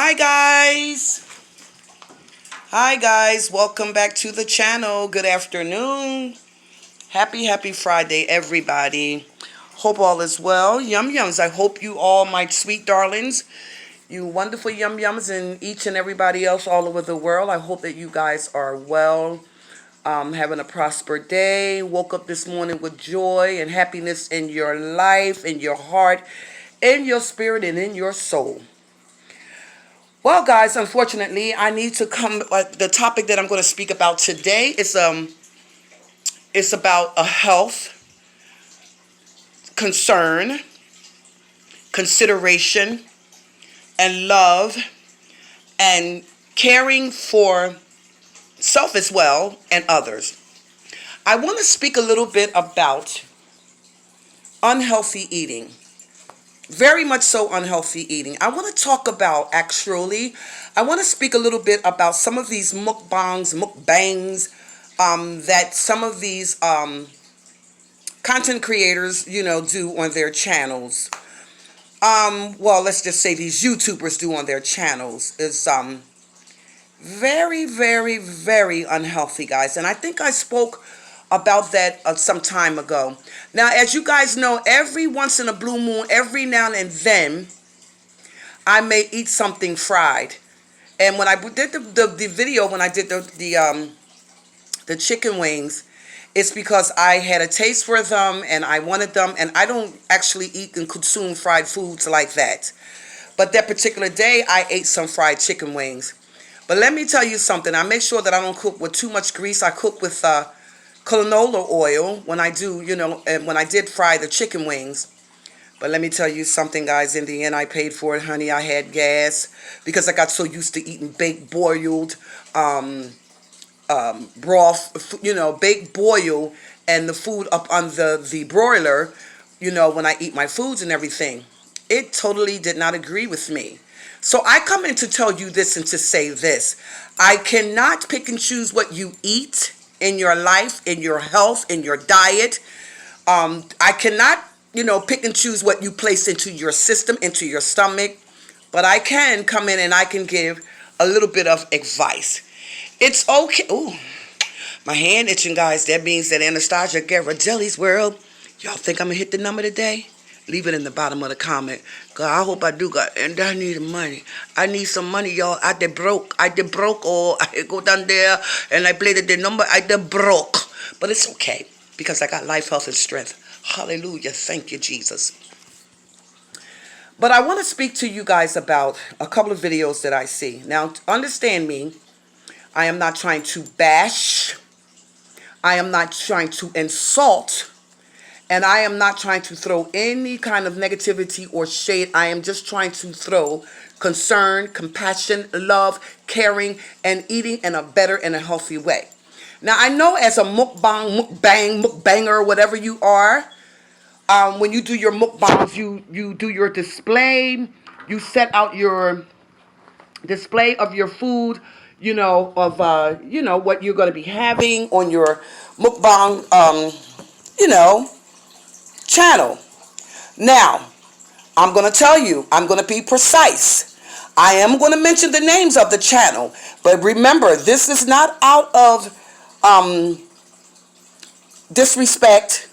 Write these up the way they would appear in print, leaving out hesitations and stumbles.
Hi guys. Hi guys. Welcome back to the channel. Good afternoon. Happy Friday, everybody. Hope all is well. Yum yums. I hope you all, my sweet darlings, you wonderful yum yums, and each and everybody else all over the world. I hope that you guys are well, having a prosperous day. Woke up this morning with joy and happiness in your life, in your heart, in your spirit, and in your soul. Well, guys, unfortunately, I need to come. The topic that I'm going to speak about today is it's about a health concern, consideration, and love, and caring for self as well and others. I want to speak a little bit about unhealthy eating. Very much so unhealthy eating. I want to talk about, actually, I want to speak a little bit about some of these mukbangs, that some of these content creators, do on their channels. Well, let's just say these YouTubers do on their channels. Is very unhealthy, guys. And I think I spoke about that some time ago. Now, as you guys know, every once in a blue moon, every now and then, I may eat something fried. And when I did the video, when I did the chicken wings, it's because I had a taste for them and I wanted them. And I don't actually eat and consume fried foods like that. But that particular day, I ate some fried chicken wings. But let me tell you something. I make sure that I don't cook with too much grease. I cook with canola oil when I do, and when I did fry the chicken wings. But let me tell you something, guys. In the end, I paid for it, honey. I had gas because I got so used to eating baked boiled broth, baked boil, and the food up on the broiler, when I eat my foods and everything. It totally did not agree with me. So I come in to tell you this and to say this. I cannot pick and choose what you eat in your life, in your health, in your diet. I cannot, pick and choose what you place into your system, into your stomach. But I can come in and I can give a little bit of advice. It's okay. Ooh, my hand itching, guys. That means that Anastasia GHIRADELLI'S world. Y'all think I'm going to hit the number today? Leave it in the bottom of the comment. God, I hope I do, God. And I need money. I need some money, y'all. I did broke. Or I go down there and I play the number. I did broke. But it's okay because I got life, health, and strength. Hallelujah. Thank you, Jesus. But I want to speak to you guys about a couple of videos that I see. Now, understand me. I am not trying to bash. I am not trying to insult. And I am not trying to throw any kind of negativity or shade. I am just trying to throw concern, compassion, love, caring, and eating in a better and a healthy way. Now, I know as a mukbanger, whatever you are, when you do your mukbangs, you do your display. You set out your display of your food, of, what you're going to be having on your mukbang, channel. Now, I'm going to tell you, I'm going to be precise. I am going to mention the names of the channel, but remember, this is not out of disrespect,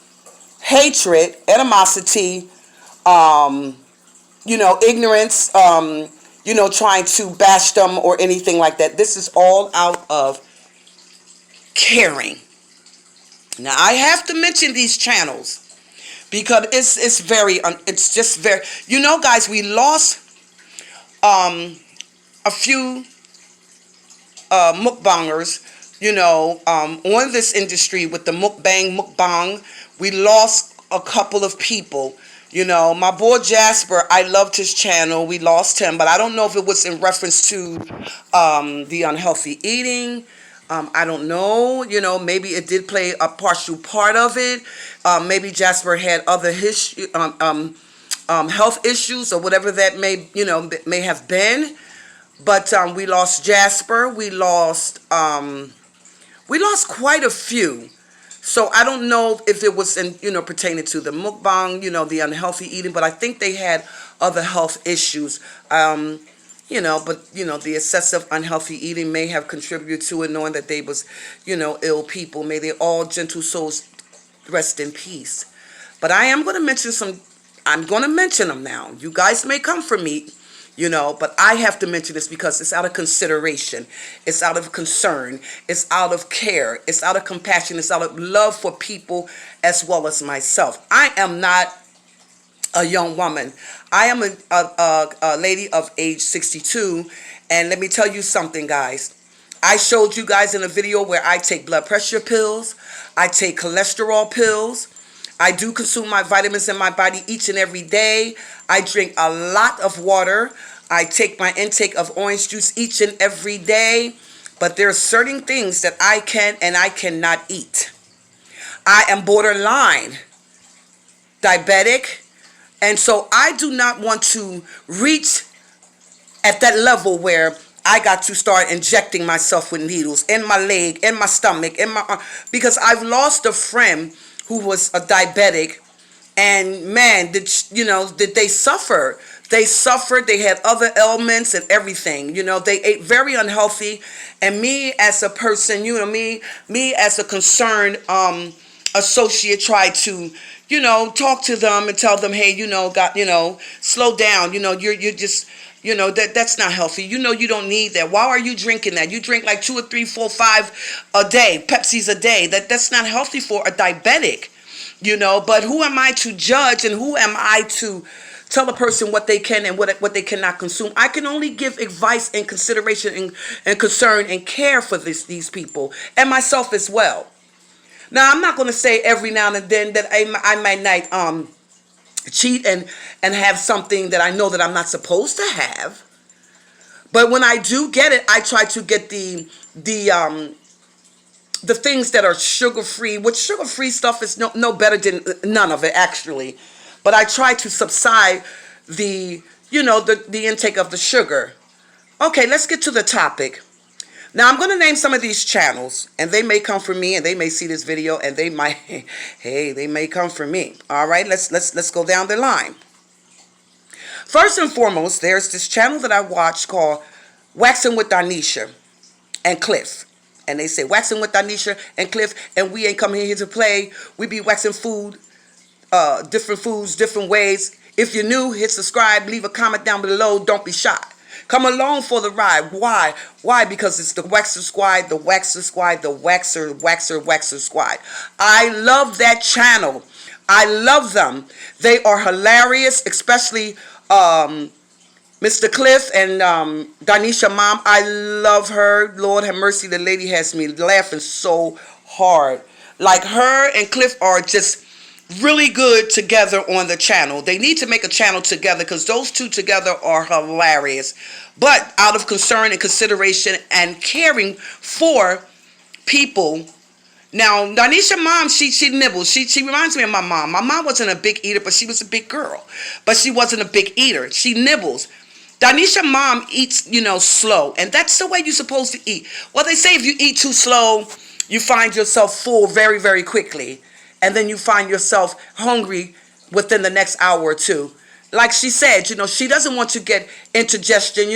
hatred, animosity, ignorance, trying to bash them or anything like that. This is all out of caring. Now, I have to mention these channels because it's just very, guys, we lost a few mukbangers, on this industry with the mukbang. We lost a couple of people. My boy Jasper, I loved his channel. We lost him, but I don't know if it was in reference to the unhealthy eating. I don't know. Maybe it did play a partial part of it. Maybe Jasper had other health issues or whatever that may have been. But we lost Jasper. We lost quite a few. So I don't know if it was pertaining to the mukbang, the unhealthy eating, but I think they had other health issues. But the excessive unhealthy eating may have contributed to it, knowing that they was, ill people. May they all gentle souls rest in peace. But I'm going to mention them now. You guys may come for me, but I have to mention this because it's out of consideration. It's out of concern. It's out of care. It's out of compassion. It's out of love for people as well as myself. I am not a young woman. I am a lady of age 62. And let me tell you something, guys. I showed you guys in a video where I take blood pressure pills. I take cholesterol pills. I do consume my vitamins in my body each and every day. I drink a lot of water. I take my intake of orange juice each and every day. But there are certain things that I can and I cannot eat. I am borderline diabetic. And so I do not want to reach at that level where I got to start injecting myself with needles in my leg, in my stomach, in my arm. Because I've lost a friend who was a diabetic, and man, did they suffer? They suffered. They had other ailments and everything. They ate very unhealthy. And me as a person, me as a concerned associate, tried to talk to them and tell them, hey, slow down. You're just, that's not healthy. You don't need that. Why are you drinking that? You drink like 2 or 3, 4, 5 a day, Pepsis a day. That's not healthy for a diabetic, But who am I to judge, and who am I to tell a person what they can and what they cannot consume? I can only give advice and consideration and concern and care for these people and myself as well. Now, I'm not going to say every now and then that I might not cheat and have something that I know that I'm not supposed to have. But when I do get it, I try to get the things that are sugar-free, which sugar-free stuff is no better than none of it, actually. But I try to subside the intake of the sugar. Okay, let's get to the topic. Now, I'm going to name some of these channels, and they may come for me, and they may see this video, and they might, hey, they may come for me. All right, let's go down the line. First and foremost, there's this channel that I watch called Waxing with Danisha and Cliff. And they say, waxing with Danisha and Cliff, and we ain't coming here to play. We be waxing different foods, different ways. If you're new, hit subscribe, leave a comment down below. Don't be shy. Come along for the ride. Why? Why? Because it's the Waxer Squad, the Waxer Squad, the Waxer Squad. I love that channel. I love them. They are hilarious, especially Mr. Cliff and Danisha mom. I love her. Lord have mercy, the lady has me laughing so hard. Like, her and Cliff are just really good together on the channel. They need to make a channel together because those two together are hilarious. But out of concern and consideration and caring for people. Now, Danisha mom, she nibbles. She reminds me of my mom. My mom wasn't a big eater, but she was a big girl. But she wasn't a big eater. She nibbles. Danisha mom eats, slow. And that's the way you're supposed to eat. Well, they say if you eat too slow, you find yourself full very, very quickly. And then you find yourself hungry within the next hour or two. Like she said, she doesn't want to get indigestion,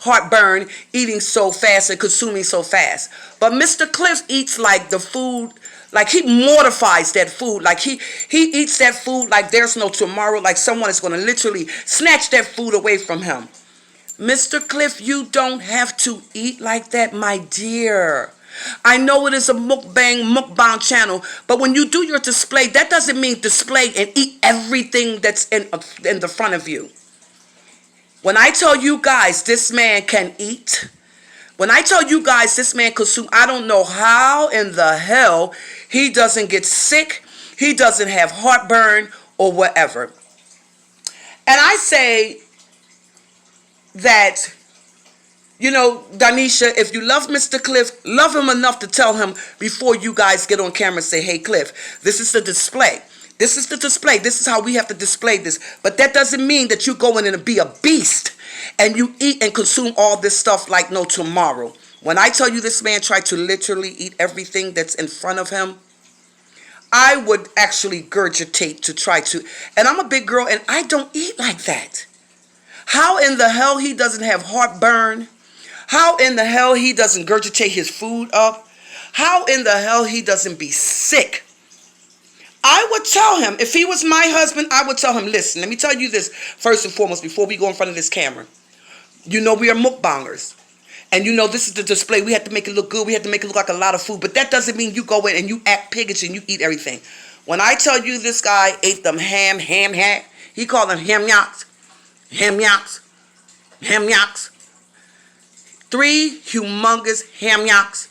heartburn, eating so fast and consuming so fast. But Mr. Cliff eats like the food, like he mortifies that food. Like he eats that food like there's no tomorrow, like someone is going to literally snatch that food away from him. Mr. Cliff, you don't have to eat like that, my dear. I know it is a mukbang channel, but when you do your display, that doesn't mean display and eat everything that's in the front of you. When I tell you guys this man can eat, when I tell you guys this man consume, I don't know how in the hell he doesn't get sick, he doesn't have heartburn or whatever. And I say that, Danisha, if you love Mr. Cliff, love him enough to tell him before you guys get on camera and say, hey, Cliff, this is the display. This is the display. This is how we have to display this. But that doesn't mean that you go in and be a beast and you eat and consume all this stuff like no tomorrow. When I tell you this man tried to literally eat everything that's in front of him, I would actually gurgitate to try to. And I'm a big girl and I don't eat like that. How How in the hell he doesn't have heartburn? How in the hell he doesn't regurgitate his food up? How in the hell he doesn't be sick? I would tell him, if he was my husband, I would tell him, listen, let me tell you this first and foremost before we go in front of this camera. You know we are mukbangers. And you know this is the display. We have to make it look good. We have to make it look like a lot of food. But that doesn't mean you go in and you act piggish and you eat everything. When I tell you this guy ate them ham, he called them ham yaks. 3 humongous ham yaks.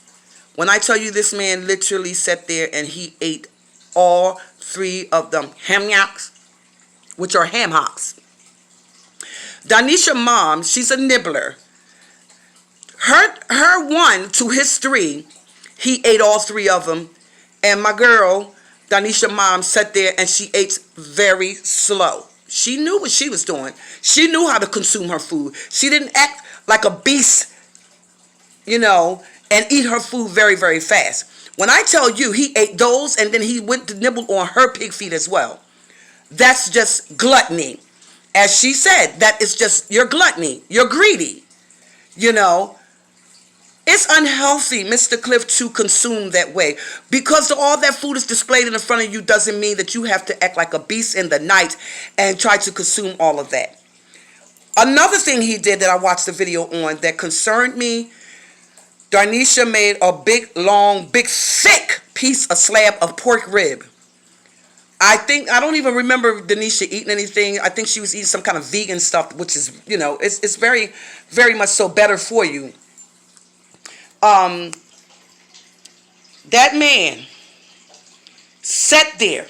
When I tell you this man literally sat there and he ate all 3 of them ham yaks, which are ham hocks. Danisha mom, she's a nibbler. Her 1 to his 3, he ate all 3 of them. And my girl, Danisha mom, sat there and she ate very slow. She knew what she was doing. She knew how to consume her food. She didn't act like a beast, you know, and eat her food very, very fast. When I tell you he ate those and then he went to nibble on her pig feet as well. That's just gluttony. As she said, that is just, you're gluttony. You're greedy. You know, it's unhealthy, Mr. Cliff, to consume that way. Because all that food is displayed in front of you doesn't mean that you have to act like a beast in the night and try to consume all of that. Another thing he did that I watched the video on that concerned me, Darnisha made a big, long, big, thick slab of pork rib. I don't even remember Danisha eating anything. I think she was eating some kind of vegan stuff, which is, you know, it's very, very much so better for you. That man sat there,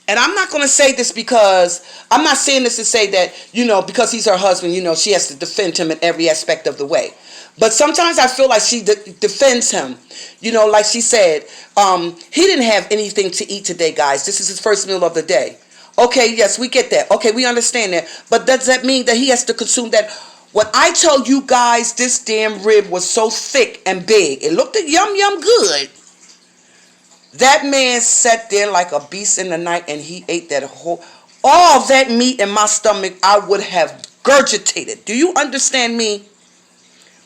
and I'm not going to say this because, I'm not saying this to say that, you know, because he's her husband, you know, she has to defend him in every aspect of the way. But sometimes I feel like she defends him. You know, like she said, he didn't have anything to eat today, guys. This is his first meal of the day. Okay, yes, we get that. Okay, we understand that. But does that mean that he has to consume that? When I tell you guys this damn rib was so thick and big, it looked yum good. That man sat there like a beast in the night and he ate that all that meat in my stomach, I would have gurgitated. Do you understand me?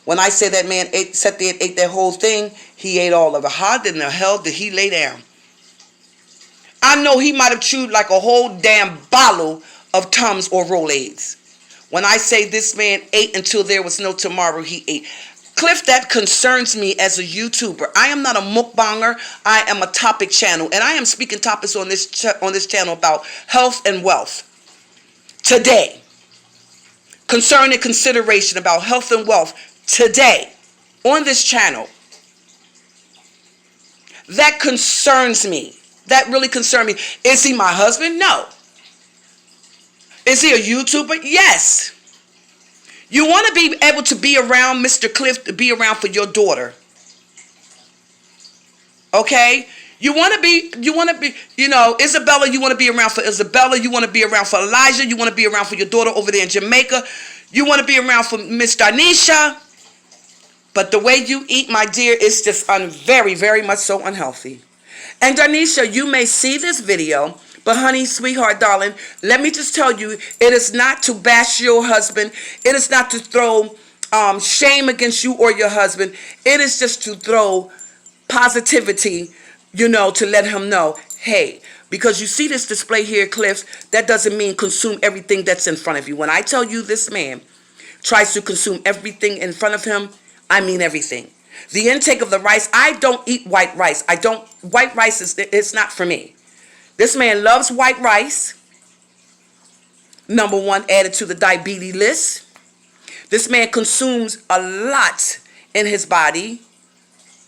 When I say that man sat there and ate that whole thing, he ate all of it. How in the hell did he lay down? I know he might have chewed like a whole damn bottle of Tums or Rolaids. When I say this man ate until there was no tomorrow, he ate. Cliff, that concerns me as a YouTuber. I am not a mukbanger. I am a topic channel. And I am speaking topics on this channel about health and wealth. Today. Concern and consideration about health and wealth. Today. On this channel. That concerns me. That really concerns me. Is he my husband? No. Is he a YouTuber? Yes. You want to be able to be around Mr. Cliff, to be around for your daughter. Okay? You want to be, you know, Isabella, you want to be around for Isabella. You want to be around for Elijah. You want to be around for your daughter over there in Jamaica. You want to be around for Miss Danisha. But the way you eat, my dear, is just very, very much so unhealthy. And Danisha, you may see this video, but honey, sweetheart, darling, let me just tell you, it is not to bash your husband. It is not to throw shame against you or your husband. It is just to throw positivity, you know, to let him know, hey, because you see this display here, Cliff, that doesn't mean consume everything that's in front of you. When I tell you this man tries to consume everything in front of him, I mean everything. The intake of the rice, I don't eat white rice. White rice it's not for me. This man loves white rice. Number 1, added to the diabetes list. This man consumes a lot in his body.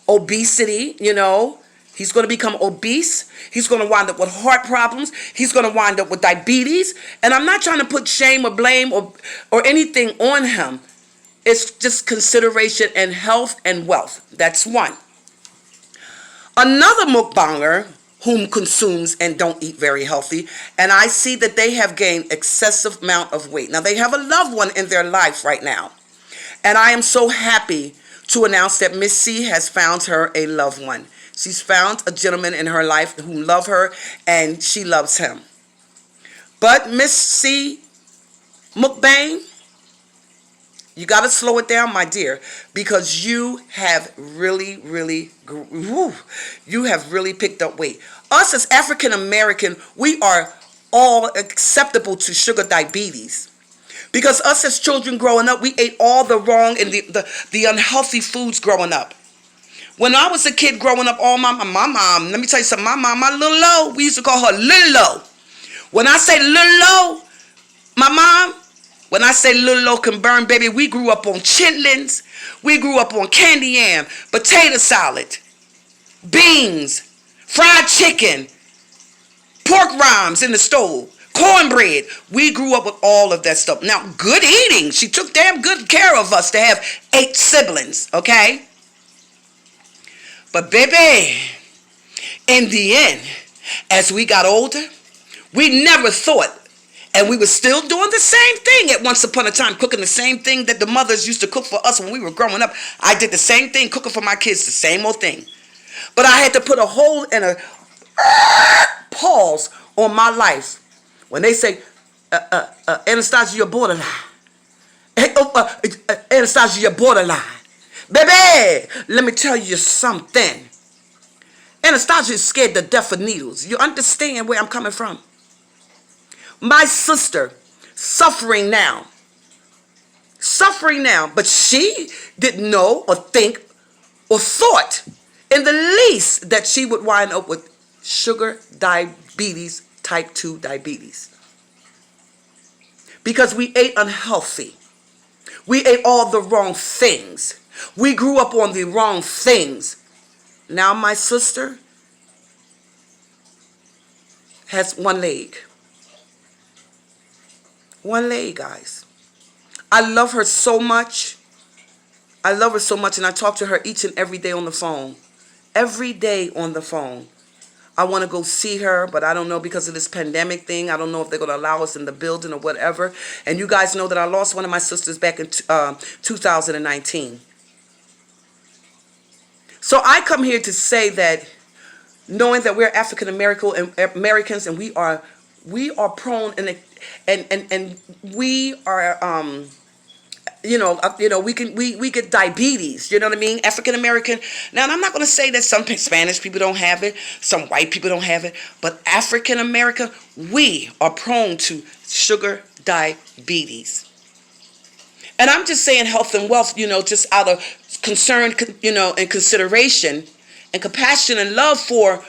Obesity, you know. He's going to become obese. He's going to wind up with heart problems. He's going to wind up with diabetes. And I'm not trying to put shame or blame or anything on him. It's just consideration and health and wealth. That's one. Another mukbanger whom consumes and don't eat very healthy, and I see that they have gained excessive amount of weight. Now, they have a loved one in their life right now, and I am so happy to announce that Miss C has found her a loved one. She's found a gentleman in her life who loves her, and she loves him. But Miss C, mukbang, You got to slow it down, my dear, because you have you have really picked up weight. Us as African American, we are all acceptable to sugar diabetes. Because us as children growing up, we ate all the wrong and the unhealthy foods growing up. When I was a kid growing up, all my mom, let me tell you something, my little low, we used to call her Little Low. When I say Little Low, my mom, when I say Little Low can burn, baby, we grew up on chitlins. We grew up on candy yam, potato salad, beans, fried chicken, pork rinds in the stove, cornbread. We grew up with all of that stuff. Now, good eating. She took damn good care of us to have 8 siblings, okay? But baby, in the end, as we got older, we never thought, and we were still doing the same thing at once upon a time, cooking the same thing that the mothers used to cook for us when we were growing up. I did the same thing, cooking for my kids, the same old thing. But I had to put a hold and a pause on my life. When they say, Anastasia, you're borderline. Anastasia, you're borderline. Baby, let me tell you something. Anastasia is scared to death of needles. You understand where I'm coming from? My sister, suffering now, but she didn't know or think or thought in the least that she would wind up with sugar diabetes, type 2 diabetes. Because we ate unhealthy. We ate all the wrong things. We grew up on the wrong things. Now my sister has one leg. One leg, guys. I love her so much. I love her so much, and I talk to her each and every day on the phone. Every day on the phone. I want to go see her, but I don't know because of this pandemic thing. I don't know if they're going to allow us in the building or whatever. And you guys know that I lost one of my sisters back in 2019. So I come here to say that knowing that we're African Americans and we are prone and we are we get diabetes, you know what I mean? African American. Now, I'm not going to say that some Spanish people don't have it, some white people don't have it, but African American, we are prone to sugar diabetes. And I'm just saying health and wealth, just out of concern, and consideration and compassion and love for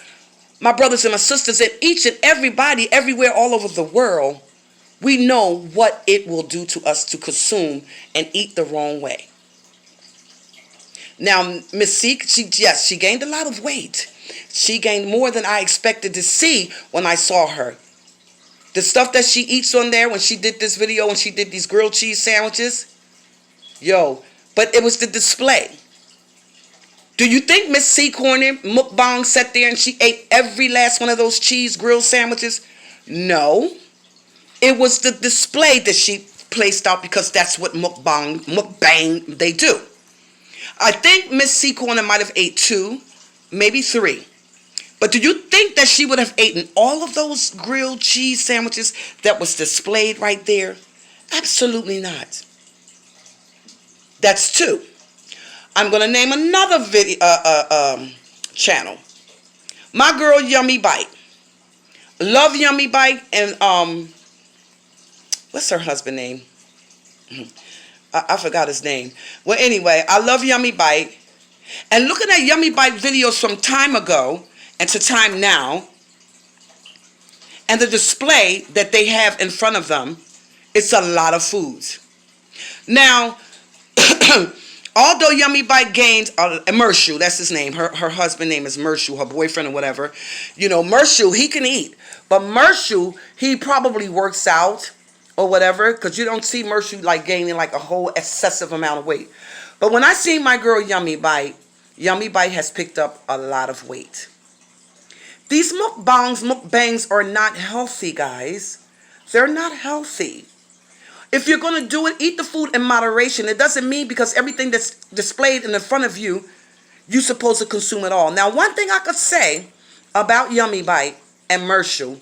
my brothers and my sisters and each and everybody everywhere all over the world. We know what it will do to us to consume and eat the wrong way. Now, Miss Seek, she gained a lot of weight. She gained more than I expected to see when I saw her. The stuff that she eats on there when she did this video, when she did these grilled cheese sandwiches, but it was the display. Do you think Miss C. Corner mukbang sat there and she ate every last one of those cheese grilled sandwiches? No. It was the display that she placed out because that's what mukbang they do. I think Miss C. Corner might have ate 2, maybe 3. But do you think that she would have eaten all of those grilled cheese sandwiches that was displayed right there? Absolutely not. That's 2. I'm going to name another video channel. My girl Yummy Bite. Love Yummy Bite and what's her husband name? I forgot his name. Well, anyway, I love Yummy Bite. And looking at Yummy Bite videos from time ago and to time now, and the display that they have in front of them, it's a lot of foods. Now, although Yummy Bite gained Mershu, that's his name. Her husband's name is Mershu, her boyfriend or whatever. Mershu, he can eat. But Mershu, he probably works out or whatever, because you don't see Mershu like gaining like a whole excessive amount of weight. But when I see my girl Yummy Bite has picked up a lot of weight. These mukbangs are not healthy, guys. They're not healthy. If you're going to do it, eat the food in moderation. It doesn't mean because everything that's displayed in the front of you, you're supposed to consume it all. Now, one thing I could say about Yummy Bite and Mershu,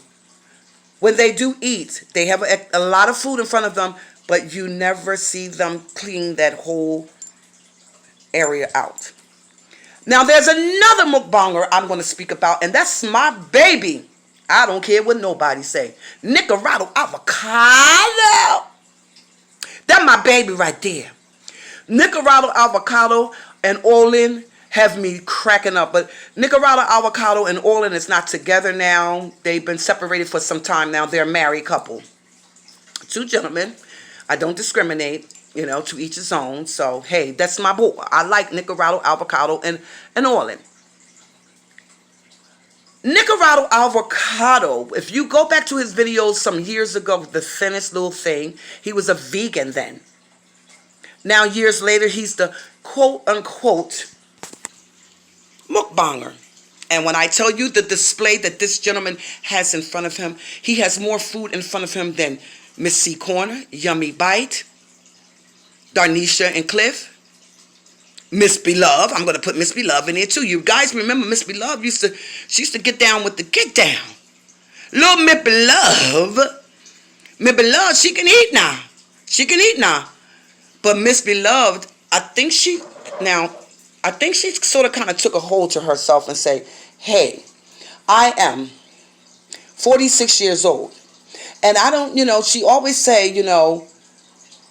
when they do eat, they have a lot of food in front of them, but you never see them clean that whole area out. Now there's another mukbanger I'm going to speak about, and that's my baby. I don't care what nobody say. Nicaragua avocado. That's my baby right there. Nicaragua avocado and Olin have me cracking up. But Nicaragua avocado and Olin is not together now. They've been separated for some time now. They're a married couple. Two gentlemen. I don't discriminate, to each his own. So, hey, that's my boy. I like Nicaragua avocado and Olin. Nicaragua avocado, if you go back to his videos some years ago, the thinnest little thing, he was a vegan then. Now, years later, he's the quote-unquote mukbanger. And when I tell you the display that this gentleman has in front of him, he has more food in front of him than Miss C Corner, Yummy Bite, Darnisha and Cliff, Miss Beloved. I'm going to put Miss Beloved in here too. You guys remember Miss Beloved she used to get down with the get down. Little Miss Beloved, she can eat now. She can eat now. But Miss Beloved, I think she sort of kind of took a hold to herself and say, hey, I am 46 years old. And I don't, she always say,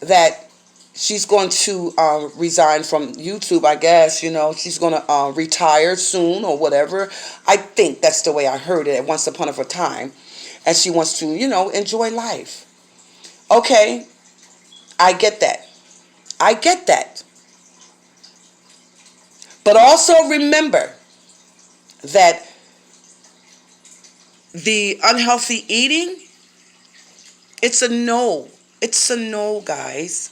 that she's going to resign from YouTube, I guess, she's going to retire soon or whatever. I think that's the way I heard it at once upon a time. And she wants to, enjoy life. Okay, I get that. I get that. But also remember that the unhealthy eating, it's a no. It's a no, guys.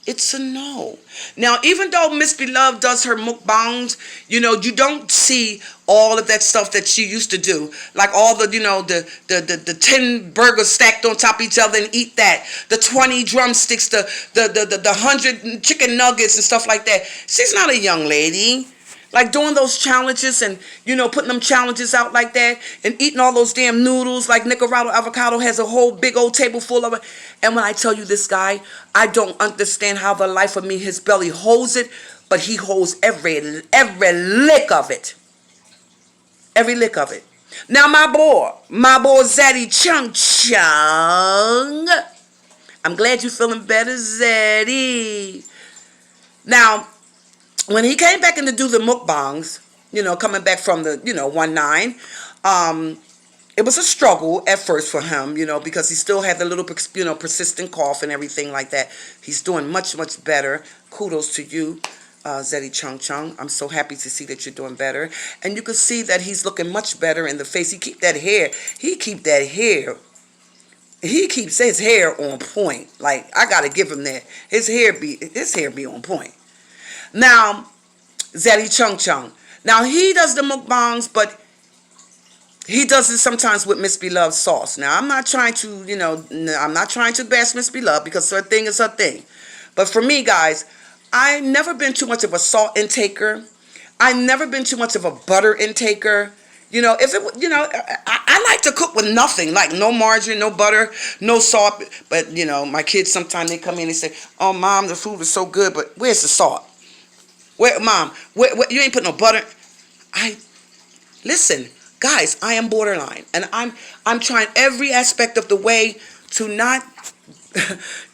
It's a no. Now, even though Miss Beloved does her mukbangs, you don't see all of that stuff that she used to do. Like all the, the 10 burgers stacked on top of each other and eat that. The 20 drumsticks, the 100 chicken nuggets and stuff like that. She's not a young lady. Like doing those challenges and, putting them challenges out like that and eating all those damn noodles like Nicaragua avocado has a whole big old table full of it. And when I tell you this guy, I don't understand how the life of me, his belly holds it, but he holds every lick of it. Every lick of it. Now my boy Zaddy Chung Chung. I'm glad you're feeling better, Zaddy. Now, when he came back in to do the mukbangs, coming back from the, 1-9, it was a struggle at first for him, because he still had the little, persistent cough and everything like that. He's doing much, much better. Kudos to you, Zeddy Chung Chung. I'm so happy to see that you're doing better. And you can see that he's looking much better in the face. He keeps that hair. He keeps his hair on point. Like, I got to give him that. His hair be on point. Now, Zaddy Chung Chung. Now, he does the mukbangs, but he does it sometimes with Miss Beloved sauce. Now, I'm not trying to, I'm not trying to bash Miss Beloved because her thing is her thing. But for me, guys, I've never been too much of a salt intaker. I've never been too much of a butter intaker. If it, I like to cook with nothing, like no margarine, no butter, no salt. But, my kids sometimes they come in and say, oh, Mom, the food is so good, but where's the salt? Mom, you ain't put no butter. Listen, guys, I am borderline, and I'm trying every aspect of the way to not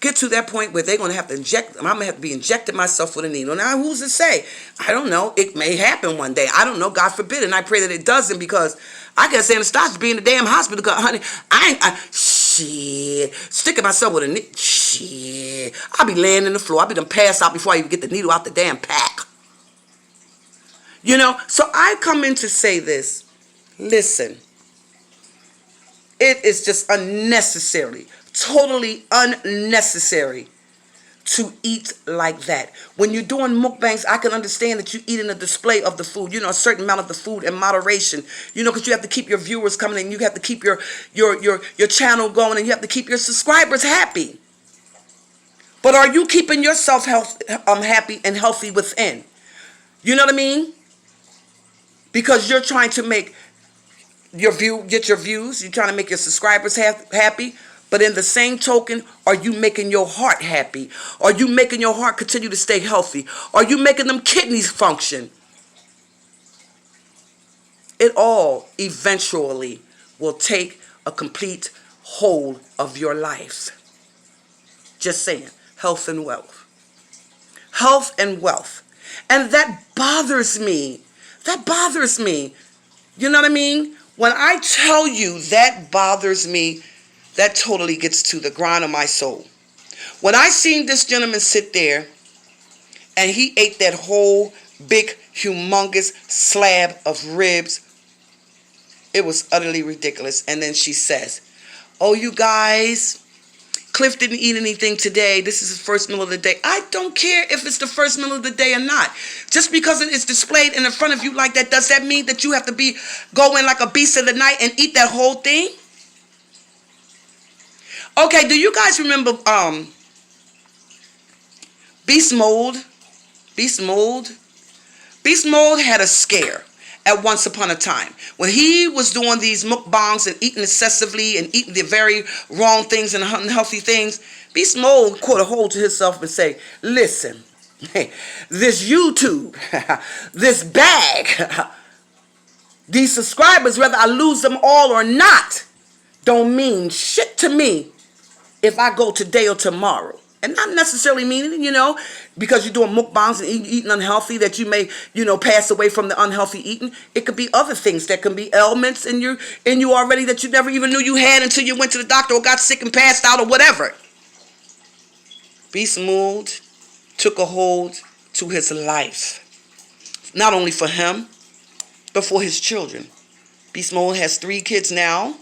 get to that point where they're gonna have to inject. I'm gonna have to be injected myself with a needle. Now, who's to say? I don't know. It may happen one day. I don't know. God forbid, and I pray that it doesn't, because I can't stand to stop being in the damn hospital. Because, honey, shit, sticking myself with a needle. Shit, I'll be laying in the floor. I'll be done passed out before I even get the needle out the damn pack. So I come in to say this. Listen, it is just unnecessary, totally unnecessary to eat like that. When you're doing mukbangs, I can understand that you're eating a display of the food, a certain amount of the food in moderation, because you have to keep your viewers coming and you have to keep your channel going and you have to keep your subscribers happy. But are you keeping yourself happy and healthy within? You know what I mean? Because you're trying to make get your views, you're trying to make your subscribers happy, But in the same token, are you making your heart happy? Are you making your heart continue to stay healthy? Are you making them kidneys function? It all eventually will take a complete hold of your life. Just saying, health and wealth. Health and wealth. And that bothers me. That bothers me. You know what I mean? When I tell you that bothers me, that totally gets to the ground of my soul. When I seen this gentleman sit there and he ate that whole big, humongous slab of ribs, it was utterly ridiculous. And then she says, oh, you guys, Cliff didn't eat anything today. This is his first meal of the day. I don't care if it's the first meal of the day or not. Just because it is displayed in front of you like that, does that mean that you have to go in like a beast of the night and eat that whole thing? Okay, do you guys remember Beast Mode? Beast Mode? Beast Mode had a scare at once upon a time. When he was doing these mukbangs and eating excessively and eating the very wrong things and unhealthy things, Beast Mode caught a hold to himself and say, listen, this YouTube, this bag, these subscribers, whether I lose them all or not, don't mean shit to me if I go today or tomorrow. And not necessarily meaning, because you're doing mukbangs and eating unhealthy, that you may, pass away from the unhealthy eating. It could be other things. That can be ailments in you already that you never even knew you had until you went to the doctor or got sick and passed out or whatever. Beast Mode took a hold to his life. Not only for him, but for his children. Beast Mode has 3 kids now.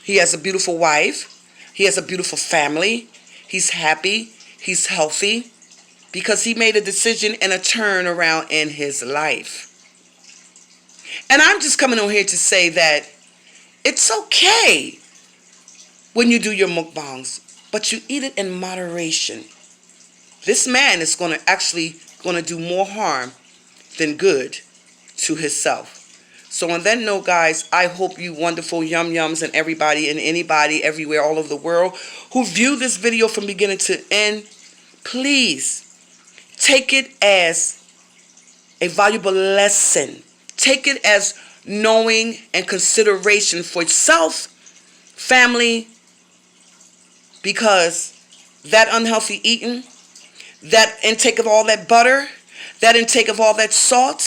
He has a beautiful wife. He has a beautiful family. He's happy. He's healthy because he made a decision and a turnaround in his life. And I'm just coming on here to say that it's okay when you do your mukbangs, but you eat it in moderation. This man is going to do more harm than good to himself. So on that note, guys, I hope you wonderful yum-yums and everybody and anybody everywhere all over the world who view this video from beginning to end, please take it as a valuable lesson. Take it as knowing and consideration for self, family, because that unhealthy eating, that intake of all that butter, that intake of all that salt,